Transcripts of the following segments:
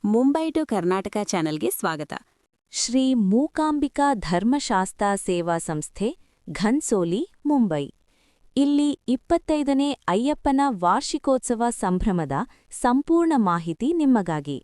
Mumbai to Karnataka ಚಾನೆಲ್ಗೆ ಸ್ವಾಗತ. ಶ್ರೀ ಮೂಕಾಂಬಿಕಾ ಧರ್ಮಶಾಸ್ತ್ರ ಸೇವಾ ಸಂಸ್ಥೆ, ಘನ್ಸೋಲಿ, ಮುಂಬೈ. ಇಲ್ಲಿ 25ನೇ ಅಯ್ಯಪ್ಪನ ವಾರ್ಷಿಕೋತ್ಸವ ಸಂಭ್ರಮದ ಸಂಪೂರ್ಣ ಮಾಹಿತಿ ನಿಮಗಾಗಿ.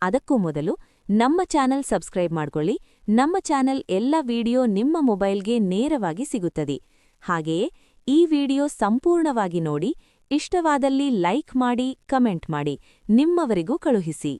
ಅದಕ್ಕೂ ಮೊದಲು ನಮ್ಮ ಚಾನೆಲ್ ಸಬ್ಸ್ಕ್ರೈಬ್ ಮಾಡ್ಕೊಳ್ಳಿ. ನಮ್ಮ ಚಾನೆಲ್ ಎಲ್ಲ ವಿಡಿಯೋ ನಿಮ್ಮ ಮೊಬೈಲ್ಗೆ ನೇರವಾಗಿ ಸಿಗುತ್ತದೆ. ಹಾಗೆಯೇ ಈ ವಿಡಿಯೋ ಸಂಪೂರ್ಣವಾಗಿ ನೋಡಿ, ಇಷ್ಟವಾದಲ್ಲಿ ಲೈಕ್ ಮಾಡಿ, ಕಮೆಂಟ್ ಮಾಡಿ, ನಿಮ್ಮವರಿಗೂ ಕಳುಹಿಸಿ.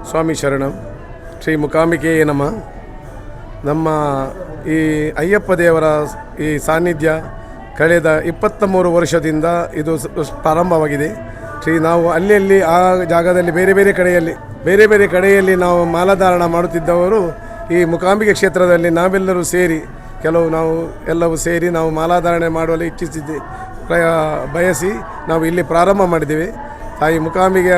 ಸ್ವಾಮಿ ಶರಣಂ. ಶ್ರೀ ಮೂಕಾಂಬಿಕೆಯೇ ನಮಃ. ನಮ್ಮ ಈ ಅಯ್ಯಪ್ಪ ದೇವರ ಈ ಸಾನ್ನಿಧ್ಯ ಕಳೆದ 23 ವರ್ಷದಿಂದ ಇದು ಪ್ರಾರಂಭವಾಗಿದೆ. ನಾವು ಅಲ್ಲಿ ಆ ಜಾಗದಲ್ಲಿ ಬೇರೆ ಬೇರೆ ಕಡೆಯಲ್ಲಿ ನಾವು ಮಾಲಾಧಾರಣ ಮಾಡುತ್ತಿದ್ದವರು ಈ ಮೂಕಾಂಬಿಕೆ ಕ್ಷೇತ್ರದಲ್ಲಿ ನಾವೆಲ್ಲರೂ ಸೇರಿ ಎಲ್ಲವೂ ಸೇರಿ ನಾವು ಮಾಲಾಧಾರಣೆ ಮಾಡಲು ಬಯಸಿ ನಾವು ಇಲ್ಲಿ ಪ್ರಾರಂಭ ಮಾಡಿದ್ದೇವೆ. ತಾಯಿ ಮೂಕಾಂಬಿಕೆಯ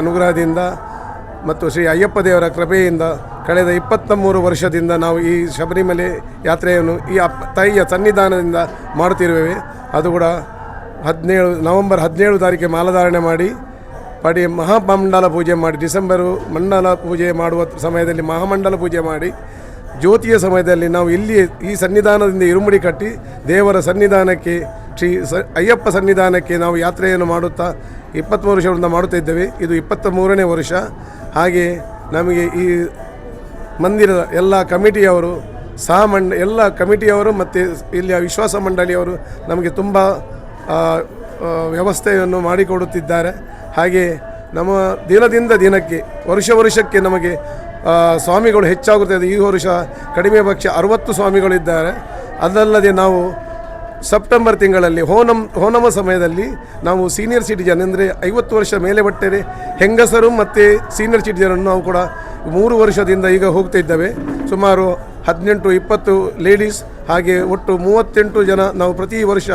ಅನುಗ್ರಹದಿಂದ ಮತ್ತು ಶ್ರೀ ಅಯ್ಯಪ್ಪ ದೇವರ ಕೃಪೆಯಿಂದ ಕಳೆದ 23 ವರ್ಷದಿಂದ ನಾವು ಈ ಶಬರಿಮಲೆ ಯಾತ್ರೆಯನ್ನು ಈ ತಾಯಿಯ ಸನ್ನಿಧಾನದಿಂದ ಮಾಡುತ್ತಿರುತ್ತೇವೆ. ಅದು ಕೂಡ ನವೆಂಬರ್ 17 ತಾರೀಕಿಗೆ ಮಾಲಾಧಾರಣೆ ಮಾಡಿ ಮಹಾಮಂಡಲ ಪೂಜೆ ಮಾಡಿ ಡಿಸೆಂಬರು ಮಂಡಲ ಪೂಜೆ ಮಾಡುವ ಸಮಯದಲ್ಲಿ ಮಹಾಮಂಡಲ ಪೂಜೆ ಮಾಡಿ ಜ್ಯೋತಿಯ ಸಮಯದಲ್ಲಿ ನಾವು ಇಲ್ಲಿ ಈ ಸನ್ನಿಧಾನದಿಂದ ಇರುಮುಡಿ ಕಟ್ಟಿ ದೇವರ ಸನ್ನಿಧಾನಕ್ಕೆ ಅಯ್ಯಪ್ಪ ಸನ್ನಿಧಾನಕ್ಕೆ ನಾವು ಯಾತ್ರೆಯನ್ನು ಮಾಡುತ್ತಾ 23 ವರ್ಷಗಳಿಂದ ಮಾಡುತ್ತಾ ಇದ್ದೇವೆ. ಇದು 23ನೇ ವರ್ಷ. ಹಾಗೆ ನಮಗೆ ಈ ಮಂದಿರದ ಎಲ್ಲ ಕಮಿಟಿಯವರು ಎಲ್ಲ ಕಮಿಟಿಯವರು ಮತ್ತು ಇಲ್ಲಿಯ ವಿಶ್ವಾಸ ಮಂಡಳಿಯವರು ನಮಗೆ ತುಂಬ ವ್ಯವಸ್ಥೆಯನ್ನು ಮಾಡಿಕೊಡುತ್ತಿದ್ದಾರೆ. ಹಾಗೆ ನಮ್ಮ ದಿನದಿಂದ ದಿನಕ್ಕೆ ವರ್ಷಕ್ಕೆ ನಮಗೆ ಸ್ವಾಮಿಗಳು ಹೆಚ್ಚಾಗುತ್ತದೆ. ಈ ವರ್ಷ ಕಡಿಮೆ ಪಕ್ಷ 60 ಸ್ವಾಮಿಗಳಿದ್ದಾರೆ. ಅದಲ್ಲದೆ ನಾವು ಸೆಪ್ಟೆಂಬರ್ ತಿಂಗಳಲ್ಲಿ ಹೋನಮ ಸಮಯದಲ್ಲಿ ನಾವು ಸೀನಿಯರ್ ಸಿಟಿಜನ್ ಅಂದರೆ 50 ವರ್ಷ ಮೇಲೆ ಬಟ್ಟರೆ ಹೆಂಗಸರು ಮತ್ತು ಸೀನಿಯರ್ ಸಿಟಿಜನನ್ನು ನಾವು ಕೂಡ 3 ವರ್ಷದಿಂದ ಈಗ ಹೋಗ್ತಾ ಇದ್ದೇವೆ. ಸುಮಾರು 18-20 ಲೇಡೀಸ್ ಹಾಗೆ ಒಟ್ಟು 38 ಜನ ನಾವು ಪ್ರತಿ ವರ್ಷ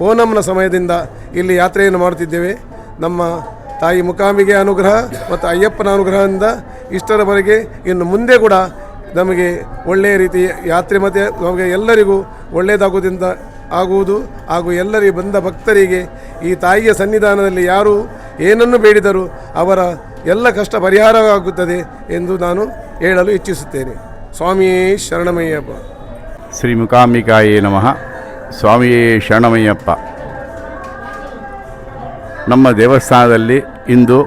ಓಣಂನ ಸಮಯದಿಂದ ಇಲ್ಲಿ ಯಾತ್ರೆಯನ್ನು ಮಾಡುತ್ತಿದ್ದೇವೆ. ನಮ್ಮ ತಾಯಿ ಮೂಕಾಂಬಿಕೆ ಅನುಗ್ರಹ ಮತ್ತು ಅಯ್ಯಪ್ಪನ ಅನುಗ್ರಹದಿಂದ ಇಷ್ಟರವರೆಗೆ ಇನ್ನು ಮುಂದೆ ಕೂಡ ನಮಗೆ ಒಳ್ಳೆಯ ರೀತಿ ಯಾತ್ರೆ ಮತ್ತು ನಮಗೆ ಎಲ್ಲರಿಗೂ ಆಗುವುದು ಹಾಗೂ ಎಲ್ಲರಿಗೆ ಬಂದ ಭಕ್ತರಿಗೆ ಈ ತಾಯಿಯ ಸನ್ನಿಧಾನದಲ್ಲಿ ಯಾರು ಏನನ್ನು ಬೇಡಿದರೂ ಅವರ ಎಲ್ಲ ಕಷ್ಟ ಪರಿಹಾರವಾಗುತ್ತದೆ ಎಂದು ನಾನು ಹೇಳಲು ಇಚ್ಛಿಸುತ್ತೇನೆ. ಸ್ವಾಮಿಯೇ ಶರಣಮಯ್ಯಪ್ಪ. ಶ್ರೀ ಮೂಕಾಂಬಿಕಾಯೇ ನಮಃ. ಸ್ವಾಮಿಯೇ ಶರಣಮಯ್ಯಪ್ಪ. ನಮ್ಮ ದೇವಸ್ಥಾನದಲ್ಲಿ ಇಂದು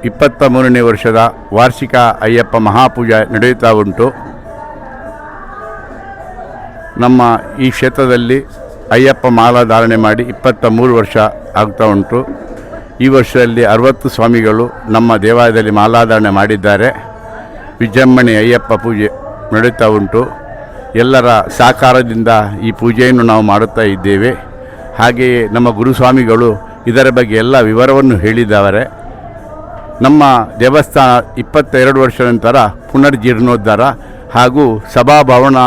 23ನೇ ವರ್ಷದ ವಾರ್ಷಿಕ ಅಯ್ಯಪ್ಪ ಮಹಾಪೂಜೆ ನಡೆಯುತ್ತಾ ಉಂಟು. ನಮ್ಮ ಈ ಕ್ಷೇತ್ರದಲ್ಲಿ ಅಯ್ಯಪ್ಪ ಮಾಲಾಧಾರಣೆ ಮಾಡಿ 23 ವರ್ಷ ಆಗ್ತಾ ಉಂಟು. ಈ ವರ್ಷದಲ್ಲಿ 60 ಸ್ವಾಮಿಗಳು ನಮ್ಮ ದೇವಾಲಯದಲ್ಲಿ ಮಾಲಾಧಾರಣೆ ಮಾಡಿದ್ದಾರೆ. ವಿಜೃಂಭಣೆ ಅಯ್ಯಪ್ಪ ಪೂಜೆ ನಡೆಯುತ್ತಾ ಉಂಟು. ಎಲ್ಲರ ಸಹಕಾರದಿಂದ ಈ ಪೂಜೆಯನ್ನು ನಾವು ಮಾಡುತ್ತಾ ಇದ್ದೇವೆ. ಹಾಗೆಯೇ ನಮ್ಮ ಗುರುಸ್ವಾಮಿಗಳು ಇದರ ಬಗ್ಗೆ ಎಲ್ಲ ವಿವರವನ್ನು ಹೇಳಿದ್ದಾರೆ. ನಮ್ಮ ದೇವಸ್ಥಾನ 22 ವರ್ಷ ನಂತರ ಪುನರ್ಜೀರ್ಣೋದ್ಧಾರ ಹಾಗೂ ಸಭಾಭವನ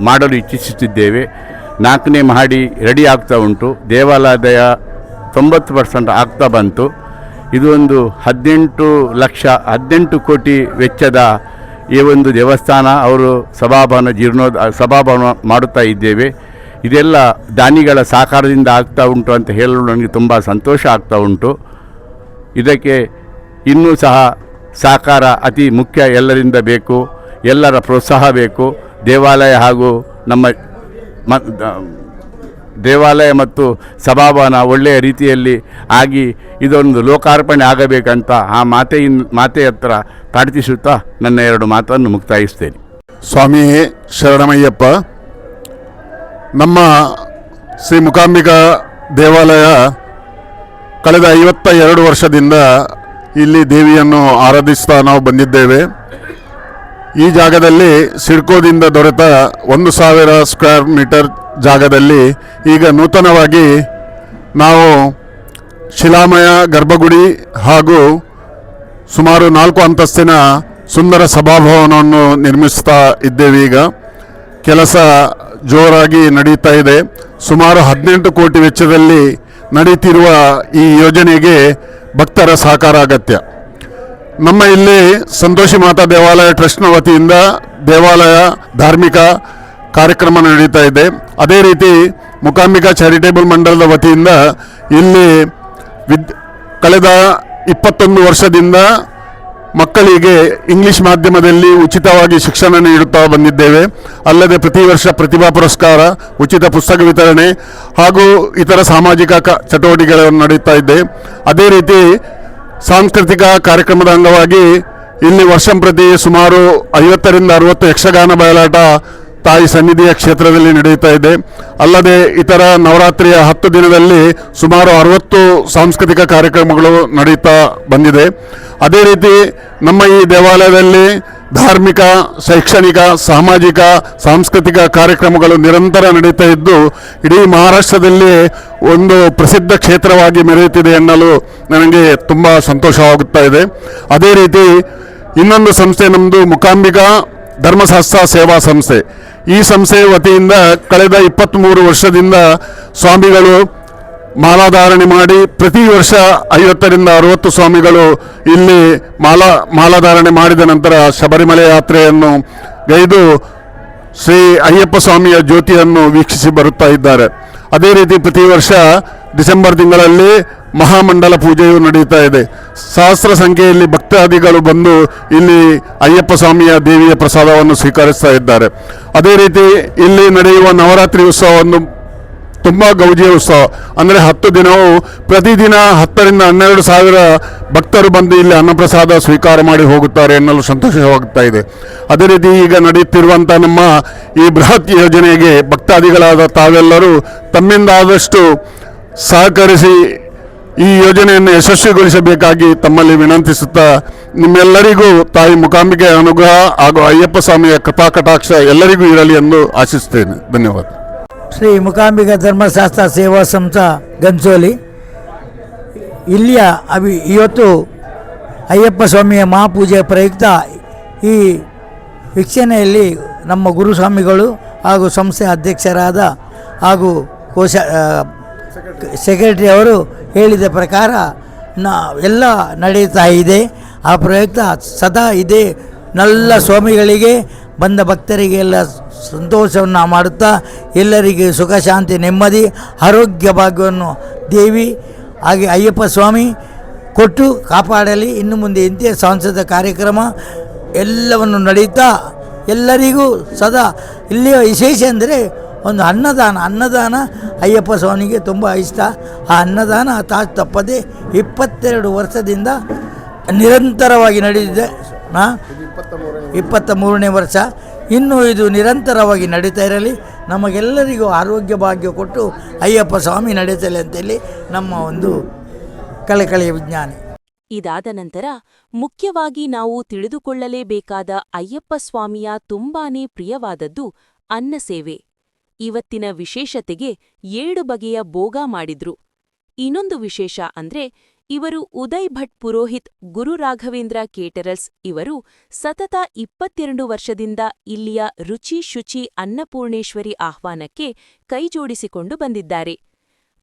ಮಾಡಲು ಇಚ್ಛಿಸುತ್ತಿದ್ದೇವೆ. 4ನೇ ಮಹಡಿ ರೆಡಿ ಆಗ್ತಾ ಉಂಟು. ದೇವಾಲಯದ 90% ಆಗ್ತಾ ಬಂತು. ಇದು ಒಂದು 18 ಕೋಟಿ ವೆಚ್ಚದ ಈ ಒಂದು ದೇವಸ್ಥಾನ ಅವರು ಸಭಾಭವನ ಮಾಡುತ್ತಾ ಇದ್ದೇವೆ. ಇದೆಲ್ಲ ದಾನಿಗಳ ಸಹಕಾರದಿಂದ ಆಗ್ತಾ ಉಂಟು ಅಂತ ಹೇಳಲು ನನಗೆ ತುಂಬ ಸಂತೋಷ ಆಗ್ತಾ ಉಂಟು. ಇದಕ್ಕೆ ಇನ್ನೂ ಸಹ ಸಹಕಾರ ಅತಿ ಮುಖ್ಯ ಎಲ್ಲರಿಂದ ಬೇಕು. ಎಲ್ಲರ ಪ್ರೋತ್ಸಾಹ ಬೇಕು. ದೇವಾಲಯ ಮತ್ತು ಸಭಾಭವನ ಒಳ್ಳೆಯ ರೀತಿಯಲ್ಲಿ ಆಗಿ ಇದೊಂದು ಲೋಕಾರ್ಪಣೆ ಆಗಬೇಕಂತ ಆ ಮಾತೆ ಹತ್ರ ಪ್ರಾರ್ಥಿಸುತ್ತಾ ನನ್ನ 2 ಮಾತನ್ನು ಮುಕ್ತಾಯಿಸ್ತೇನೆ. ಸ್ವಾಮಿಯೇ ಶರಣಮಯ್ಯಪ್ಪ. ನಮ್ಮ ಶ್ರೀ ಮೂಕಾಂಬಿಕಾ ದೇವಾಲಯ ಕಳೆದ 52 ವರ್ಷದಿಂದ ಇಲ್ಲಿ ದೇವಿಯನ್ನು ಆರಾಧಿಸ್ತಾ ನಾವು ಬಂದಿದ್ದೇವೆ. ಈ ಜಾಗದಲ್ಲಿ ಸಿಡ್ಕೋದಿಂದ ದೊರೆತ 1000 ಸ್ಕ್ವೇರ್ ಮೀಟರ್ ಜಾಗದಲ್ಲಿ ಈಗ ನೂತನವಾಗಿ ನಾವು ಶಿಲಾಮಯ ಗರ್ಭಗುಡಿ ಹಾಗೂ ಸುಮಾರು 4 ಅಂತಸ್ತಿನ ಸುಂದರ ಸಭಾಭವನವನ್ನು ನಿರ್ಮಿಸ್ತಾ ಇದ್ದೇವೆ. ಈಗ ಕೆಲಸ ಜೋರಾಗಿ ನಡೀತಾ ಇದೆ. ಸುಮಾರು 18 ಕೋಟಿ ವೆಚ್ಚದಲ್ಲಿ ನಡೀತಿರುವ ಈ ಯೋಜನೆಗೆ ಭಕ್ತರ ಸಹಕಾರ ಅಗತ್ಯ. ನಮ್ಮ ಇಲ್ಲಿ ಸಂತೋಷಿ ಮಾತಾ ದೇವಾಲಯ ಟ್ರಸ್ಟ್ನ ವತಿಯಿಂದ ದೇವಾಲಯ ಧಾರ್ಮಿಕ ಕಾರ್ಯಕ್ರಮ ನಡೀತಾ ಇದೆ. ಅದೇ ರೀತಿ ಮೂಕಾಂಬಿಕಾ ಚಾರಿಟೇಬಲ್ ಮಂಡಲದ ವತಿಯಿಂದ ಇಲ್ಲಿ ಕಳೆದ 21 ವರ್ಷದಿಂದ ಮಕ್ಕಳಿಗೆ ಇಂಗ್ಲಿಷ್ ಮಾಧ್ಯಮದಲ್ಲಿ ಉಚಿತವಾಗಿ ಶಿಕ್ಷಣ ನೀಡುತ್ತಾ ಬಂದಿದ್ದೇವೆ. ಅಲ್ಲದೆ ಪ್ರತಿ ವರ್ಷ ಪ್ರತಿಭಾ ಪುರಸ್ಕಾರ, ಉಚಿತ ಪುಸ್ತಕ ವಿತರಣೆ ಹಾಗೂ ಇತರ ಸಾಮಾಜಿಕ ಚಟುವಟಿಕೆಗಳನ್ನು ನಡೆಯುತ್ತಾ ಇದೆ. ಅದೇ ರೀತಿ ಸಾಂಸ್ಕೃತಿಕ ಕಾರ್ಯಕ್ರಮದ ಅಂಗವಾಗಿ ಇಲ್ಲಿ ವರ್ಷಂಪ್ರತಿ ಸುಮಾರು 50ರಿಂದ 60 ಯಕ್ಷಗಾನ ಬಯಲಾಟ ತಾಯಿ ಸನ್ನಿಧಿಯ ಕ್ಷೇತ್ರದಲ್ಲಿ ನಡೆಯುತ್ತಾ ಇದೆ. ಅಲ್ಲದೆ ಇತರ ನವರಾತ್ರಿಯ 10 ದಿನದಲ್ಲಿ ಸುಮಾರು 60 ಸಾಂಸ್ಕೃತಿಕ ಕಾರ್ಯಕ್ರಮಗಳು ನಡೆಯುತ್ತಾ ಬಂದಿದೆ. ಅದೇ ರೀತಿ ನಮ್ಮ ಈ ದೇವಾಲಯದಲ್ಲಿ ಧಾರ್ಮಿಕ, ಶೈಕ್ಷಣಿಕ, ಸಾಮಾಜಿಕ, ಸಾಂಸ್ಕೃತಿಕ ಕಾರ್ಯಕ್ರಮಗಳು ನಿರಂತರ ನಡೀತಾ ಇದ್ದು ಇಡೀ ಮಹಾರಾಷ್ಟ್ರದಲ್ಲಿ ಒಂದು ಪ್ರಸಿದ್ಧ ಕ್ಷೇತ್ರವಾಗಿ ಮೆರೆಯುತ್ತಿದೆ ಎನ್ನಲು ನನಗೆ ತುಂಬ ಸಂತೋಷವಾಗುತ್ತಾ ಇದೆ. ಅದೇ ರೀತಿ ಇನ್ನೊಂದು ಸಂಸ್ಥೆ ನಮ್ಮದು ಮೂಕಾಂಬಿಕಾ ಧರ್ಮಶಾಸ್ತ್ರ ಸೇವಾ ಸಂಸ್ಥೆ. ಈ ಸಂಸ್ಥೆಯ ವತಿಯಿಂದ ಕಳೆದ 23 ವರ್ಷದಿಂದ ಸ್ವಾಮಿಗಳು ಮಾಲಾಧಾರಣೆ ಮಾಡಿ ಪ್ರತಿ ವರ್ಷ 50ರಿಂದ 60 ಸ್ವಾಮಿಗಳು ಇಲ್ಲಿ ಮಾಲಾಧಾರಣೆ ಮಾಡಿದ ನಂತರ ಶಬರಿಮಲೆ ಯಾತ್ರೆಯನ್ನು ಗೈದು ಶ್ರೀ ಅಯ್ಯಪ್ಪ ಸ್ವಾಮಿಯ ಜ್ಯೋತಿಯನ್ನು ವೀಕ್ಷಿಸಿ ಬರುತ್ತಾ ಇದ್ದಾರೆ. ಅದೇ ರೀತಿ ಪ್ರತಿ ವರ್ಷ ಡಿಸೆಂಬರ್ ತಿಂಗಳಲ್ಲಿ ಮಹಾಮಂಡಲ ಪೂಜೆಯು ನಡೆಯುತ್ತಾ ಇದೆ. ಸಹಸ್ರ ಸಂಖ್ಯೆಯಲ್ಲಿ ಭಕ್ತಾದಿಗಳು ಬಂದು ಇಲ್ಲಿ ಅಯ್ಯಪ್ಪ ಸ್ವಾಮಿಯ ದೇವಿಯ ಪ್ರಸಾದವನ್ನು ಸ್ವೀಕರಿಸ್ತಾ ಇದ್ದಾರೆ. ಅದೇ ರೀತಿ ಇಲ್ಲಿ ನಡೆಯುವ ನವರಾತ್ರಿ ಉತ್ಸವವನ್ನು ತುಂಬ ಗೌಜಿಯ ಉತ್ಸವ, ಅಂದರೆ 10 ದಿನವೂ ಪ್ರತಿದಿನ 10ರಿಂದ 12 ಸಾವಿರ ಭಕ್ತರು ಬಂದು ಇಲ್ಲಿ ಅನ್ನಪ್ರಸಾದ ಸ್ವೀಕಾರ ಮಾಡಿ ಹೋಗುತ್ತಾರೆ ಎನ್ನಲು ಸಂತೋಷವಾಗುತ್ತಾ ಇದೆ. ಅದೇ ರೀತಿ ಈಗ ನಡೆಯುತ್ತಿರುವಂಥ ನಮ್ಮ ಈ ಬೃಹತ್ ಯೋಜನೆಗೆ ಭಕ್ತಾದಿಗಳಾದ ತಾವೆಲ್ಲರೂ ತಮ್ಮಿಂದ ಆದಷ್ಟು ಸಹಕರಿಸಿ ಈ ಯೋಜನೆಯನ್ನು ಯಶಸ್ವಿಗೊಳಿಸಬೇಕಾಗಿ ತಮ್ಮಲ್ಲಿ ವಿನಂತಿಸುತ್ತಾ, ನಿಮ್ಮೆಲ್ಲರಿಗೂ ತಾಯಿ ಮೂಕಾಂಬಿಕೆಯ ಅನುಗ್ರಹ ಹಾಗೂ ಅಯ್ಯಪ್ಪ ಸ್ವಾಮಿಯ ಕೃಪಾಕಟಾಕ್ಷ ಎಲ್ಲರಿಗೂ ಇರಲಿ ಎಂದು ಆಶಿಸುತ್ತೇನೆ. ಧನ್ಯವಾದ. ಶ್ರೀ ಮೂಕಾಂಬಿಕಾ ಧರ್ಮಶಾಸ್ತ್ರ ಸೇವಾ ಸಂಸ್ಥೆ ಗಂಚೋಲಿ ಇಲ್ಲಿಯ ಇವತ್ತು ಅಯ್ಯಪ್ಪ ಸ್ವಾಮಿಯ ಮಹಾಪೂಜೆಯ ಪ್ರಯುಕ್ತ ಈ ವೀಕ್ಷಣೆಯಲ್ಲಿ ನಮ್ಮ ಗುರುಸ್ವಾಮಿಗಳು ಹಾಗೂ ಸಂಸ್ಥೆಯ ಅಧ್ಯಕ್ಷರಾದ ಹಾಗೂ ಸೆಕ್ರೆಟರಿ ಅವರು ಹೇಳಿದ ಪ್ರಕಾರ ಎಲ್ಲ ನಡೆಯುತ್ತಾ ಇದೆ. ಆ ಪ್ರಯುಕ್ತ ಸದಾ ಇದೆ. ಎಲ್ಲ ಸ್ವಾಮಿಗಳಿಗೆ ಬಂದ ಭಕ್ತರಿಗೆಲ್ಲ ಸಂತೋಷವನ್ನು ಮಾಡುತ್ತಾ ಎಲ್ಲರಿಗೆ ಸುಖ ಶಾಂತಿ ನೆಮ್ಮದಿ ಆರೋಗ್ಯ ಭಾಗ್ಯವನ್ನು ದೇವಿ ಹಾಗೆ ಅಯ್ಯಪ್ಪ ಸ್ವಾಮಿ ಕೊಟ್ಟು ಕಾಪಾಡಲಿ. ಇನ್ನು ಮುಂದೆ ಇಂಥ ಸಾಂಸ್ಕೃತಿಕ ಕಾರ್ಯಕ್ರಮ ಎಲ್ಲವನ್ನು ನಡೆಯುತ್ತಾ ಎಲ್ಲರಿಗೂ ಸದಾ ಇಲ್ಲಿಯ ವಿಶೇಷ ಅಂದರೆ ಒಂದು ಅನ್ನದಾನ ಅಯ್ಯಪ್ಪ ಸ್ವಾಮಿಗೆ ತುಂಬ ಇಷ್ಟ. ಆ ಅನ್ನದಾನ ತಪ್ಪದೆ 22 ವರ್ಷದಿಂದ ನಿರಂತರವಾಗಿ ನಡೆದಿದೆ. 23ನೇ ವರ್ಷ. ಇನ್ನೂ ಇದು ನಿರಂತರವಾಗಿ ನಡೀತಾ ಇರಲಿ. ನಮಗೆಲ್ಲರಿಗೂ ಆರೋಗ್ಯ ಭಾಗ್ಯ ಕೊಟ್ಟು ಅಯ್ಯಪ್ಪ ಸ್ವಾಮಿ ನಡೆಸಲಿ ಅಂತೇಳಿ ನಮ್ಮ ಒಂದು ಕಳಕಳಿಯ ವಿಜ್ಞಾನಿ. ಇದಾದ ನಂತರ ಮುಖ್ಯವಾಗಿ ನಾವು ತಿಳಿದುಕೊಳ್ಳಲೇಬೇಕಾದ ಅಯ್ಯಪ್ಪ ಸ್ವಾಮಿಯ ತುಂಬಾನೇ ಪ್ರಿಯವಾದದ್ದು ಅನ್ನಸೇವೆ. ಇವತ್ತಿನ ವಿಶೇಷತೆಗೆ 7 ಬಗೆಯ ಭೋಗ ಮಾಡಿದ್ರು. ಇನ್ನೊಂದು ವಿಶೇಷ ಅಂದ್ರೆ ಇವರು ಉದಯ್ ಭಟ್ ಪುರೋಹಿತ್ ಗುರು ರಾಘವೇಂದ್ರ ಕೇಟರರ್ಸ್ ಇವರು ಸತತ 22 ವರ್ಷದಿಂದ ಇಲ್ಲಿಯ ರುಚಿ ಶುಚಿ ಅನ್ನಪೂರ್ಣೇಶ್ವರಿ ಆಹ್ವಾನಕ್ಕೆ ಕೈಜೋಡಿಸಿಕೊಂಡು ಬಂದಿದ್ದಾರೆ.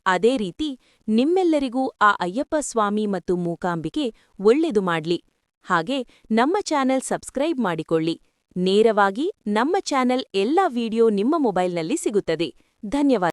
ಅದೇ ರೀತಿ ನಿಮ್ಮೆಲ್ಲರಿಗೂ ಆ ಅಯ್ಯಪ್ಪ ಸ್ವಾಮಿ ಮತ್ತು ಮೂಕಾಂಬಿಕೆ ಒಳ್ಳೆದು ಮಾಡ್ಲಿ. ಹಾಗೆ ನಮ್ಮ ಚಾನೆಲ್ ಸಬ್ಸ್ಕ್ರೈಬ್ ಮಾಡಿಕೊಳ್ಳಿ. ನೇರವಾಗಿ ನಮ್ಮ ಚಾನೆಲ್ ಎಲ್ಲ ವಿಡಿಯೋ ನಿಮ್ಮ ಮೊಬೈಲ್ನಲ್ಲಿ ಸಿಗುತ್ತದೆ. ಧನ್ಯವಾದ.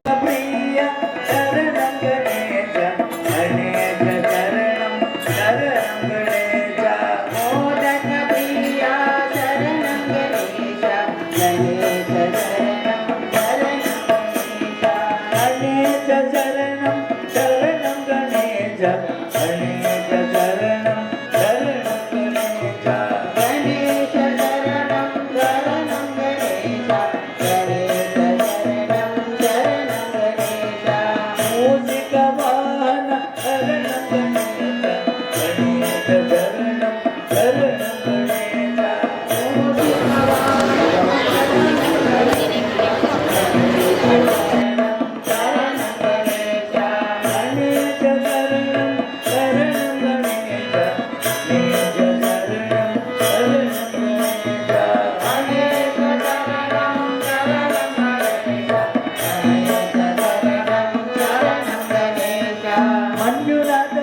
ಮಂಜುನಾಥ